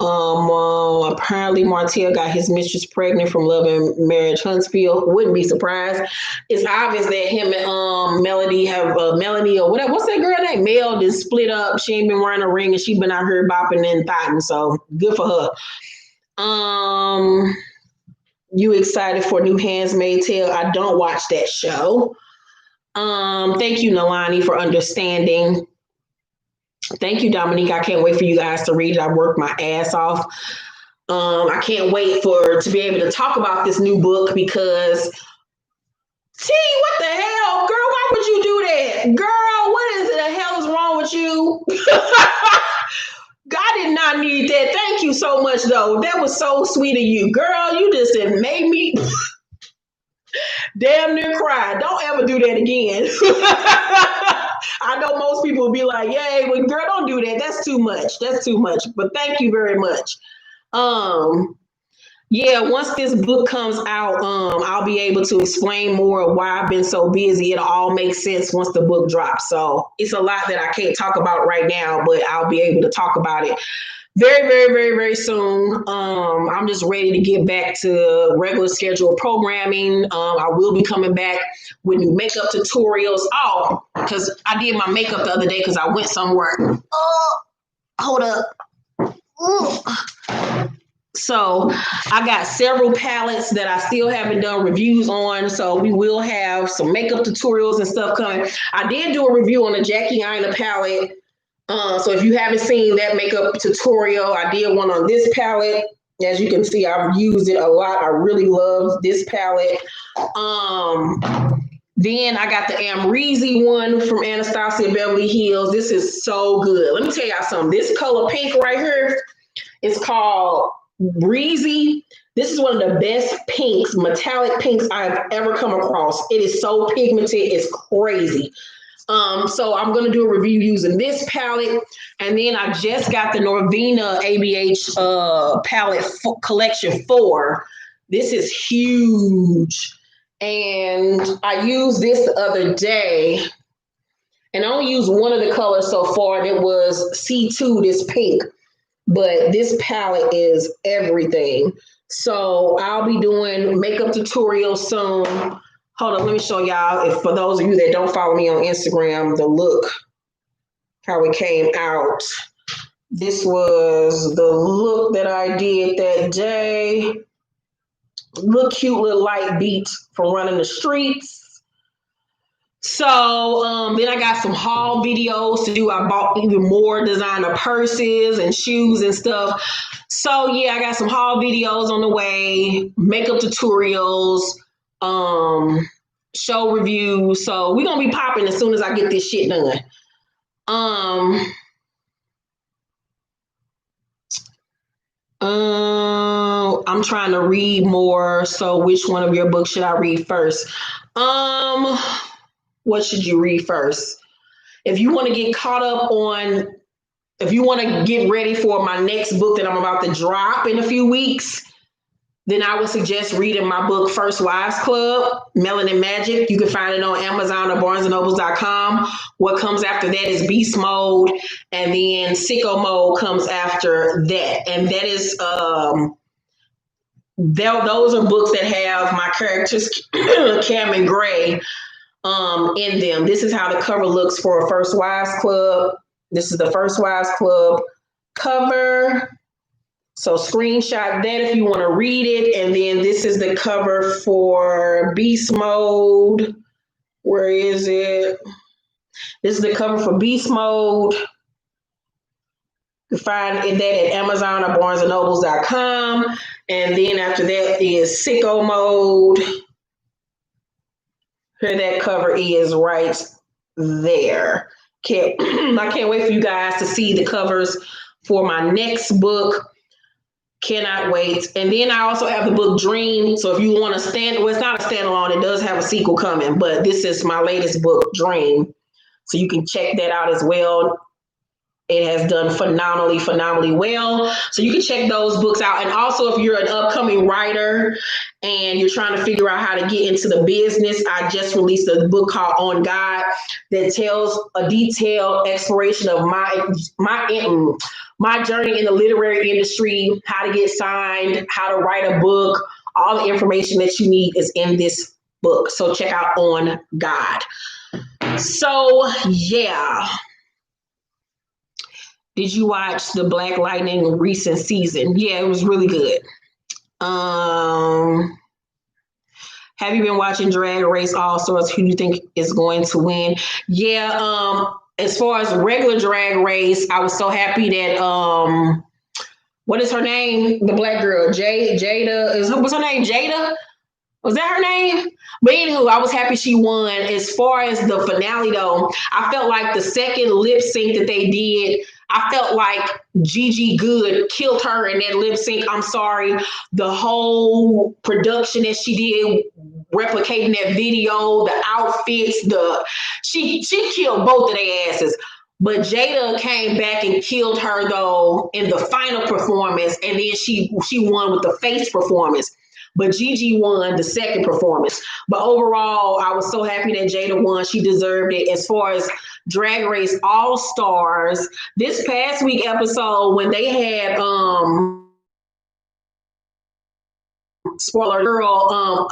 Apparently Martell got his mistress pregnant from Love and Marriage Huntsville. Wouldn't be surprised. It's obvious that him and Melody have Melanie or whatever. What's that girl name? Mel is split up. She ain't been wearing a ring and she been out here bopping and thotting. So good for her. You excited for New Handmaid's Tale? I don't watch that show. Thank you, Nalani, for understanding. Thank you, Dominique. I can't wait for you guys to read it. I worked my ass off. I can't wait to be able to talk about this new book because T, what the hell? Girl, why would you do that? Girl, what is it? The hell is wrong with you? God did not need that. Thank you so much, though. That was so sweet of you. Girl, you just made me damn near cry. Don't ever do that again. I know most people will be like, yay, well, girl, don't do that. That's too much. That's too much. But thank you very much. Yeah, once this book comes out, I'll be able to explain more of why I've been so busy. It'll all make sense once the book drops. So it's a lot that I can't talk about right now, but I'll be able to talk about it very, very, very, very soon. I'm just ready to get back to regular scheduled programming. I will be coming back with new makeup tutorials. Oh, because I did my makeup the other day because I went somewhere. Oh, hold up. Ooh. So I got several palettes that I still haven't done reviews on. So we will have some makeup tutorials and stuff coming. I did do a review on the Jackie Aina palette. So if you haven't seen that makeup tutorial, I did one on this palette. As you can see, I've used it a lot. I really love this palette. Then I got the Amrezy one from Anastasia Beverly Hills. This is so good. Let me tell y'all something. This color pink right here is called Breezy. This is one of the best pinks, metallic pinks I've ever come across. It is so pigmented, it's crazy. So I'm going to do a review using this palette. And then I just got the Norvina ABH palette collection 4. This is huge. And I used this the other day. And I only used one of the colors so far. And it was C2, this pink. But this palette is everything. So I'll be doing makeup tutorials soon. Hold on, let me show y'all. If for those of you that don't follow me on Instagram, the look, how it came out. This was the look that I did that day. Look cute, little light beat from running the streets. So then I got some haul videos to do. I bought even more designer purses and shoes and stuff. So yeah, I got some haul videos on the way, makeup tutorials, show reviews. So we're gonna be popping as soon as I get this shit done. I'm trying to read more. So which one of your books should I read first? What should you read first? If you want to get caught up on, if you want to get ready for my next book that I'm about to drop in a few weeks, then I would suggest reading my book, First Wives Club, Melanin Magic. You can find it on Amazon or BarnesandNobles.com. What comes after that is Beast Mode, and then Sicko Mode comes after that. And that is, those are books that have my characters, Cam and Gray, in them. This is how the cover looks for First Wives Club. This is the First Wives Club cover. So screenshot that if you want to read it. And then this is the cover for Beast Mode. Where is it? This is the cover for Beast Mode. You can find that at Amazon or BarnesandNobles.com. And then after that is Sicko Mode. Here that cover is right there. I can't wait for you guys to see the covers for my next book. Cannot wait. And then I also have the book Dream. So if you want to well, it's not a standalone. It does have a sequel coming, but this is my latest book, Dream. So you can check that out as well. It has done phenomenally well. So you can check those books out. And also, if you're an upcoming writer and you're trying to figure out how to get into the business, I just released a book called On God that tells a detailed exploration of my journey in the literary industry, how to get signed, how to write a book. All the information that you need is in this book. So check out On God. So yeah. Did you watch the Black Lightning recent season? Yeah, it was really good. Have you been watching Drag Race All Stars? Who do you think is going to win? Yeah, as far as regular Drag Race, I was so happy that what is her name? The black girl, Jada, what's her name? Jada? Was that her name? But anywho, I was happy she won. As far as the finale, though, I felt like the second lip sync that they did, I felt like Gigi Good killed her in that lip sync. I'm sorry. The whole production that she did, replicating that video, the outfits, she killed both of their asses. But Jada came back and killed her though in the final performance, and then she won with the face performance. But Gigi won the second performance. But overall, I was so happy that Jada won. She deserved it. As far as Drag Race All Stars, this past week episode when they had spoiler girl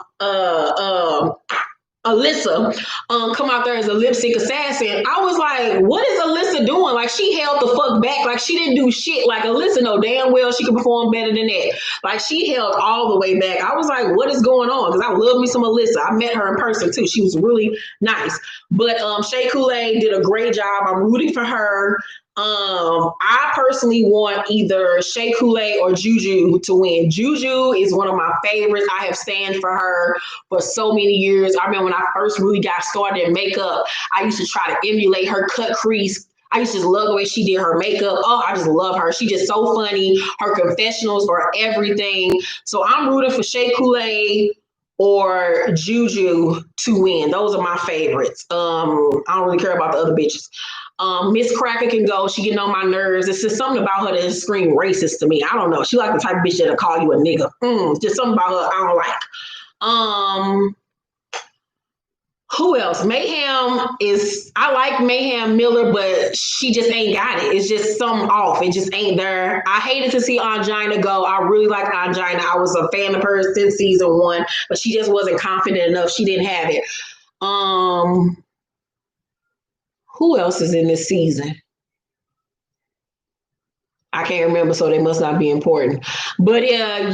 Alyssa come out there as a lip sync assassin. I was like, what is Alyssa doing? Like, she held the fuck back. Like, she didn't do shit. Like, Alyssa know damn well she could perform better than that. Like, she held all the way back. I was like, what is going on? Because I love me some Alyssa. I met her in person too. She was really nice. But Shea Coulee did a great job. I'm rooting for her. I personally want either Shea Coulee or Juju to win. Juju is one of my favorites. I have stand for her for so many years. I remember when I first really got started in makeup, I used to try to emulate her cut crease. I used to just love the way she did her makeup. Oh, I just love her. She's just so funny. Her confessionals are everything. So I'm rooting for Shea Coulee or Juju to win. Those are my favorites. I don't really care about the other bitches. Miss Cracker can go. She getting on my nerves. It's just something about her that scream racist to me. I don't know. She like the type of bitch that'll call you a nigga. Just something about her I don't like. Who else? Mayhem is, I like Mayhem Miller, but she just ain't got it. It's just something off. It just ain't there. I hated to see Angina go. I really like Angina. I was a fan of her since season 1, but she just wasn't confident enough. She didn't have it. Who else is in this season? I can't remember, so they must not be important. But yeah.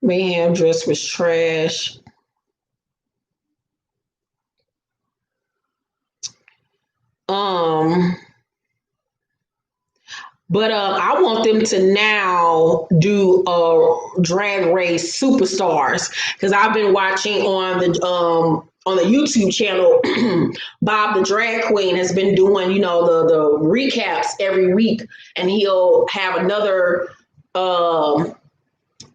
Mayhem dress was trash. But I want them to now do Drag Race Superstars, because I've been watching on the YouTube channel. Bob the Drag Queen has been doing, the recaps every week, and he'll have another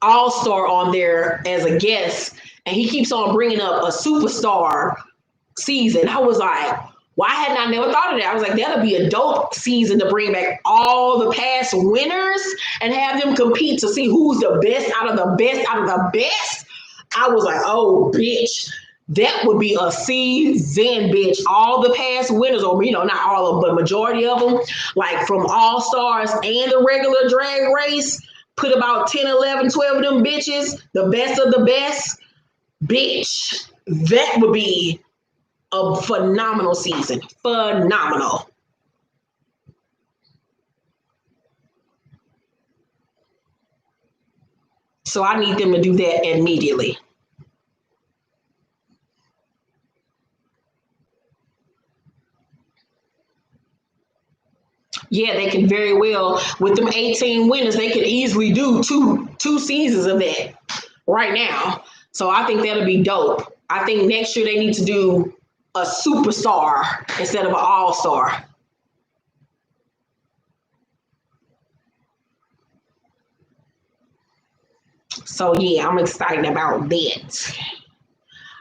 all-star on there as a guest, and he keeps on bringing up a superstar season. I was like, why hadn't I never thought of that? I was like, that'll be a dope season to bring back all the past winners and have them compete to see who's the best out of the best out of the best. I was like, oh, bitch, that would be a season, bitch. All the past winners, or, not all of them, but majority of them, like from All Stars and the regular Drag Race, put about 10, 11, 12 of them bitches, the best of the best, bitch. That would be a phenomenal season. Phenomenal. So I need them to do that immediately. Yeah, they can very well, with them 18 winners, they could easily do two seasons of that right now. So I think that'll be dope. I think next year they need to do a superstar instead of an all-star. So yeah, I'm excited about that.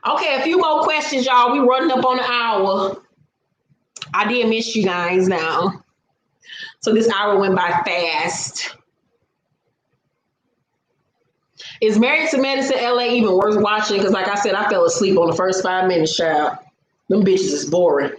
Okay, a few more questions, y'all. We running up on an hour. I did miss you guys now. So this hour went by fast. Is Married to Medicine LA even worth watching? Because like I said, I fell asleep on the first 5 minutes, child. Them bitches is boring.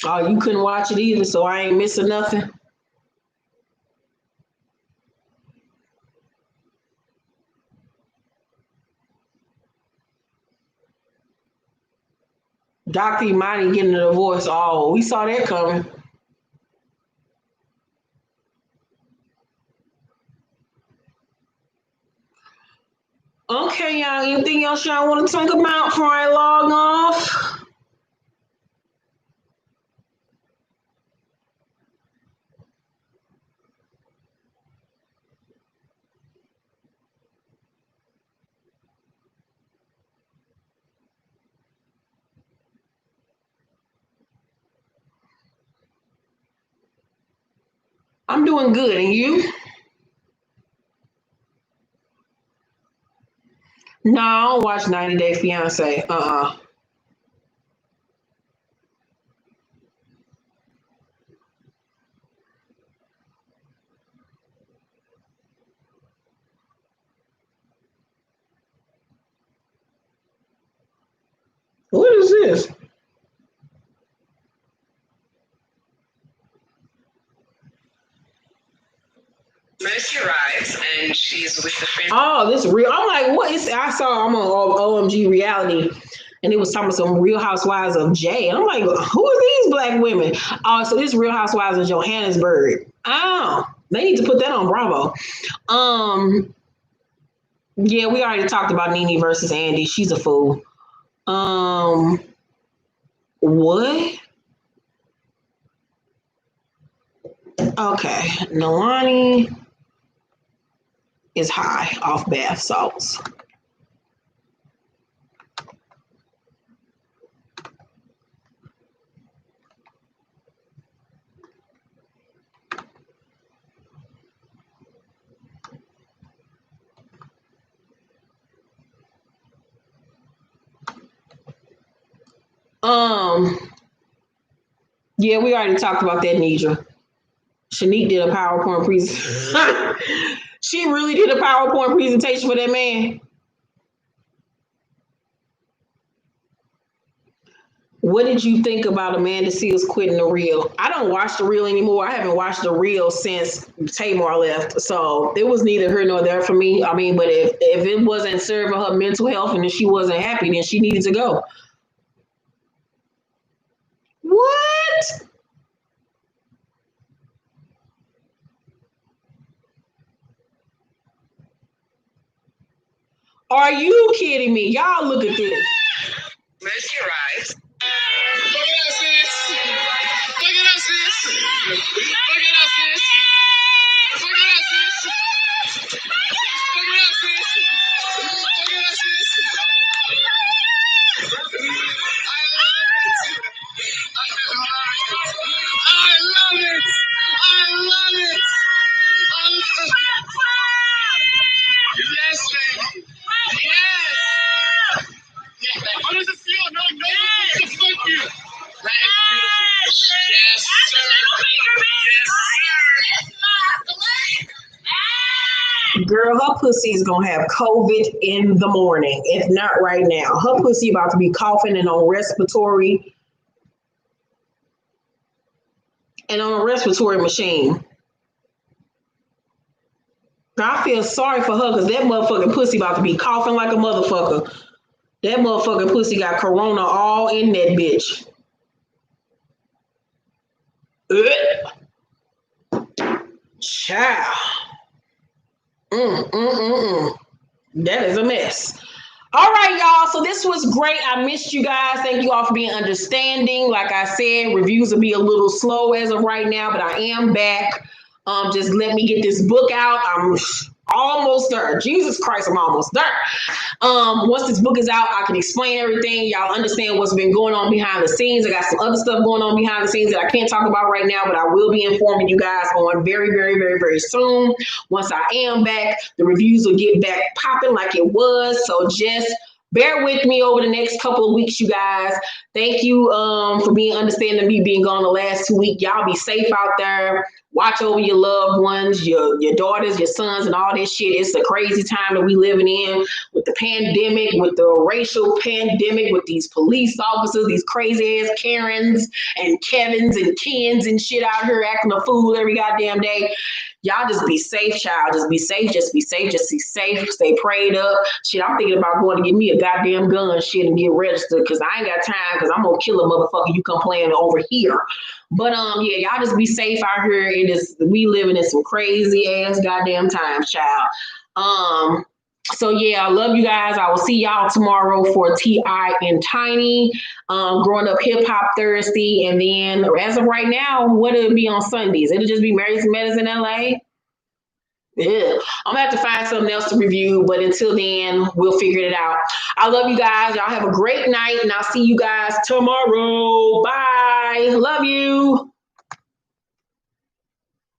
Oh, you couldn't watch it either, so I ain't missing nothing. Dr. Imani getting a divorce. Oh, we saw that coming. Okay, y'all. Anything else y'all want to talk about before I log off? I'm doing good, and you? No, I don't watch 90 Day Fiance. What is this? Mercy arrives and she's with the friend. Oh, this real. I'm like, what is? I saw I'm on OMG reality, and it was talking about some Real Housewives of J. I'm like, who are these black women? Oh, so this Real Housewives of Johannesburg. Oh, they need to put that on Bravo. Yeah, we already talked about Nene versus Andy. She's a fool. What? Okay, Nalani is high off bath salts. Yeah, we already talked about that, Nidra. Shanique did a PowerPoint presentation. She really did a PowerPoint presentation for that man. What did you think about Amanda Seals quitting The Real? I don't watch The Real anymore. I haven't watched The Real since Tamar left. So it was neither here nor there for me. I mean, but if it wasn't serving her mental health and if she wasn't happy, then she needed to go. What? Are you kidding me? Y'all look at this. Mercy arrives. Look at us, sis. Look at us, sis. Look at us, sis. Look at us, sis. Look at us, sis. Look at us, sis. I love it. I love it. I love it. Yes, baby. Yes. How does it feel? No, to fuck you. That is beautiful. Yes, sir. Yes, sir. Girl, her pussy is gonna have COVID in the morning, if not right now. Her pussy about to be coughing and on a respiratory machine. I feel sorry for her because that motherfucking pussy about to be coughing like a motherfucker. That motherfucking pussy got corona all in that bitch. Child. That is a mess. All right, y'all. So this was great. I missed you guys. Thank you all for being understanding. Like I said, reviews will be a little slow as of right now, but I am back. Just let me get this book out. I'm almost there. Jesus Christ, I'm almost there. Once this book is out, I can explain everything. Y'all understand what's been going on behind the scenes. I got some other stuff going on behind the scenes that I can't talk about right now, but I will be informing you guys on very, very, very, very soon. Once I am back, the reviews will get back popping like it was. So just bear with me over the next couple of weeks, you guys. Thank you for being understanding me being gone the last 2 weeks. Y'all be safe out there. Watch over your loved ones, your daughters, your sons, and all this shit. It's a crazy time that we living in with the pandemic, with the racial pandemic, with these police officers, these crazy ass Karens and Kevins and Kens and shit out here acting a fool every goddamn day. Y'all just be safe, child. Just be safe. Just be safe. Just be safe. Stay prayed up. Shit, I'm thinking about going to get me a goddamn gun shit and get registered because I ain't got time because I'm going to kill a motherfucker you come playing over here. But yeah, y'all just be safe out here. We living in some crazy ass goddamn times, child. So yeah, I love you guys. I will see y'all tomorrow for T.I. and Tiny, Growing Up Hip Hop Thursday. And then as of right now, what'll it be on Sundays? It'll just be Marys and Metas in LA. Yeah, I'm gonna have to find something else to review, but until then, we'll figure it out. I love you guys. Y'all have a great night, and I'll see you guys tomorrow. Bye. Love you.